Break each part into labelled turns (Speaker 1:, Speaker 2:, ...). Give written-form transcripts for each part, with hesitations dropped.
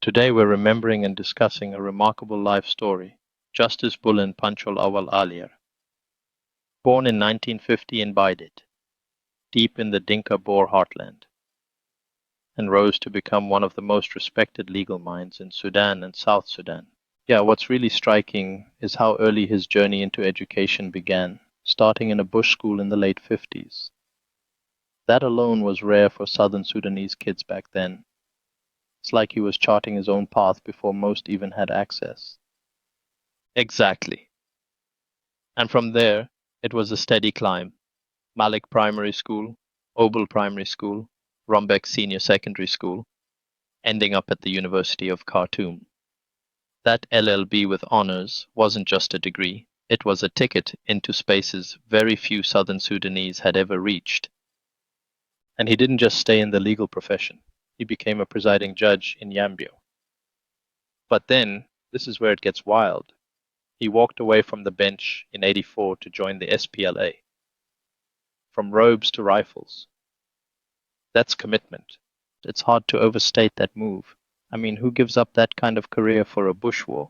Speaker 1: Today we're remembering and discussing a remarkable life story, Justice Bullen Panchol Awal Alier. Born in 1950 in Baidit, deep in the Dinka Boer heartland, and rose to become one of the most respected legal minds in Sudan and South Sudan. Yeah, what's really striking is how early his journey into education began, starting in a bush school in the late 50s. That alone was rare for southern Sudanese kids back then. It's like he was charting his own path before most even had access. Exactly. And from there, it was a steady climb. Malik Primary School, Obel Primary School, Rumbek Senior Secondary School, ending up at the University of Khartoum. That LLB with honors wasn't just a degree, it was a ticket into spaces very few southern Sudanese had ever reached. And he didn't just stay in the legal profession. He became a presiding judge in Yambio. But then, this is where it gets wild. He walked away from the bench in '84 to join the SPLA. From robes to rifles. That's commitment. It's hard to overstate that move. I mean, who gives up that kind of career for a bush war?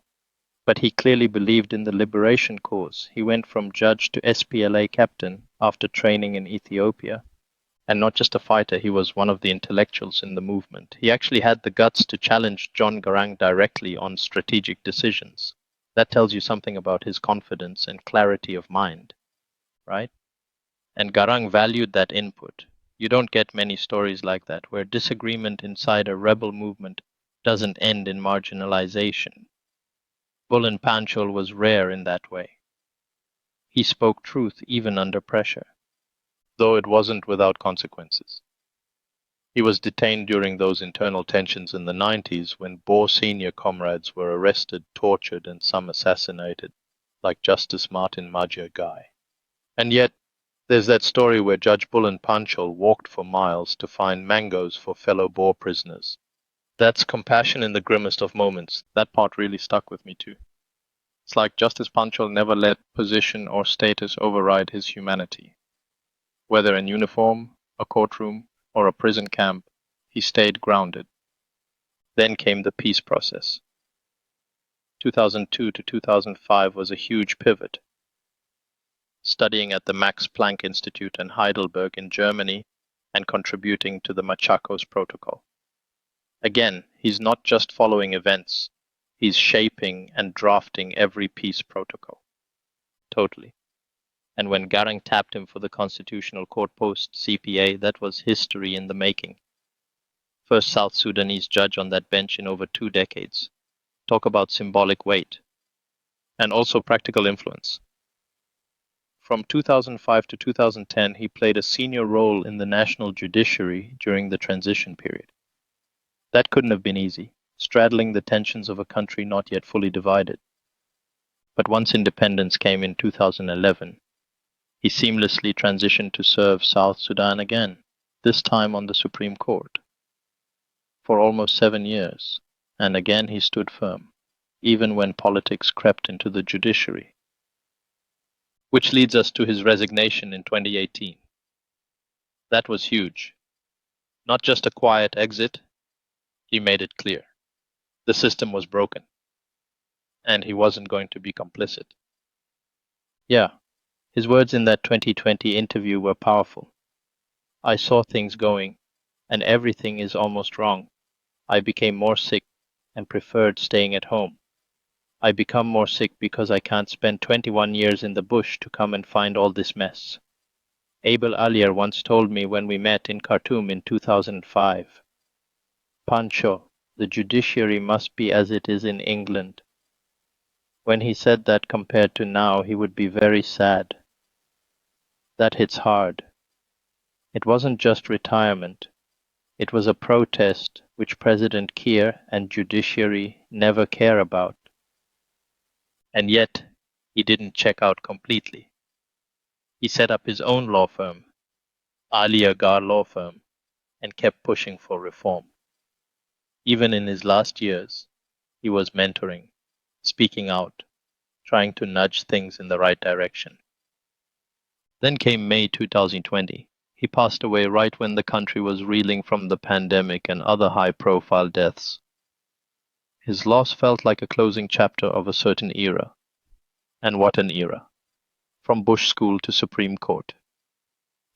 Speaker 1: But he clearly believed in the liberation cause. He went from judge to SPLA captain after training in Ethiopia. And not just a fighter, he was one of the intellectuals in the movement. He actually had the guts to challenge John Garang directly on strategic decisions. That tells you something about his confidence and clarity of mind, right? And Garang valued that input. You don't get many stories like that, where disagreement inside a rebel movement doesn't end in marginalization. Bullen Panchol was rare in that way. He spoke truth even under pressure, though it wasn't without consequences. He was detained during those internal tensions in the 90s when Boer senior comrades were arrested, tortured, and some assassinated, like Justice Martin Major Guy. And yet, there's that story where Judge Bullen Panchol walked for miles to find mangoes for fellow Boer prisoners. That's compassion in the grimmest of moments. That part really stuck with me too. It's like Justice Panchol never let position or status override his humanity. Whether in uniform, a courtroom, or a prison camp, he stayed grounded. Then came the peace process. 2002 to 2005 was a huge pivot. Studying at the Max Planck Institute in Heidelberg in Germany and contributing to the Machakos Protocol. Again, he's not just following events, he's shaping and drafting every peace protocol. Totally. And when Garang tapped him for the Constitutional Court post CPA, that was history in the making. First South Sudanese judge on that bench in over 2 decades. Talk about symbolic weight. And also practical influence. From 2005 to 2010, he played a senior role in the national judiciary during the transition period. That couldn't have been easy, straddling the tensions of a country not yet fully divided. But once independence came in 2011, he seamlessly transitioned to serve South Sudan again, this time on the Supreme Court. For almost 7 years, and again he stood firm, even when politics crept into the judiciary. Which leads us to his resignation in 2018. That was huge. Not just a quiet exit, he made it clear. The system was broken, and he wasn't going to be complicit. Yeah, his words in that 2020 interview were powerful. I saw things going, and everything is almost wrong. I became more sick and preferred staying at home. I become more sick because I can't spend 21 years in the bush to come and find all this mess. Abel Alier once told me when we met in Khartoum in 2005, Pancho, the judiciary must be as it is in England. When he said that compared to now, he would be very sad. That hits hard. It wasn't just retirement. It was a protest which President Kiir and judiciary never care about. And yet, he didn't check out completely. He set up his own law firm, Ali Agar Law Firm, and kept pushing for reform. Even in his last years, he was mentoring, speaking out, trying to nudge things in the right direction. Then came May 2020. He passed away right when the country was reeling from the pandemic and other high-profile deaths. His loss felt like a closing chapter of a certain era. And what an era! From Bush School to Supreme Court.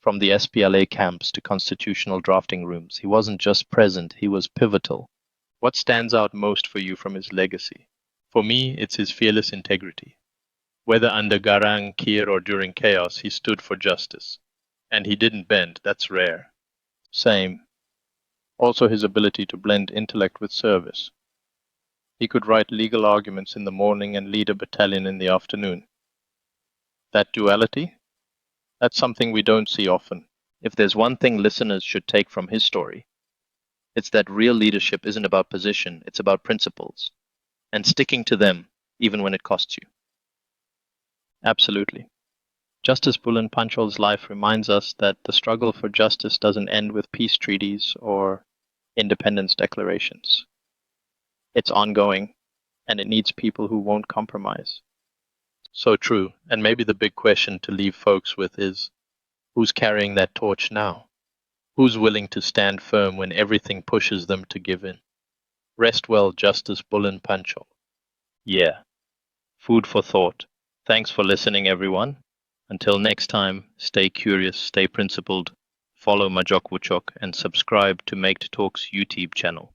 Speaker 1: From the SPLA camps to constitutional drafting rooms, he wasn't just present, he was pivotal. What stands out most for you from his legacy? For me, it's his fearless integrity. Whether under Garang, Kiir, or during chaos, he stood for justice. And he didn't bend, that's rare. Same. Also his ability to blend intellect with service. He could write legal arguments in the morning and lead a battalion in the afternoon. That duality? That's something we don't see often. If there's one thing listeners should take from his story, it's that real leadership isn't about position, it's about principles. And sticking to them, even when it costs you. Absolutely. Justice Bullen Panchol's life reminds us that the struggle for justice doesn't end with peace treaties or independence declarations. It's ongoing, and it needs people who won't compromise. So true, and maybe the big question to leave folks with is, who's carrying that torch now? Who's willing to stand firm when everything pushes them to give in? Rest well, Justice Bullen Panchol. Yeah, food for thought. Thanks for listening, everyone. Until next time, stay curious, stay principled, follow Majok Wuchok, and subscribe to Make Talks YouTube channel.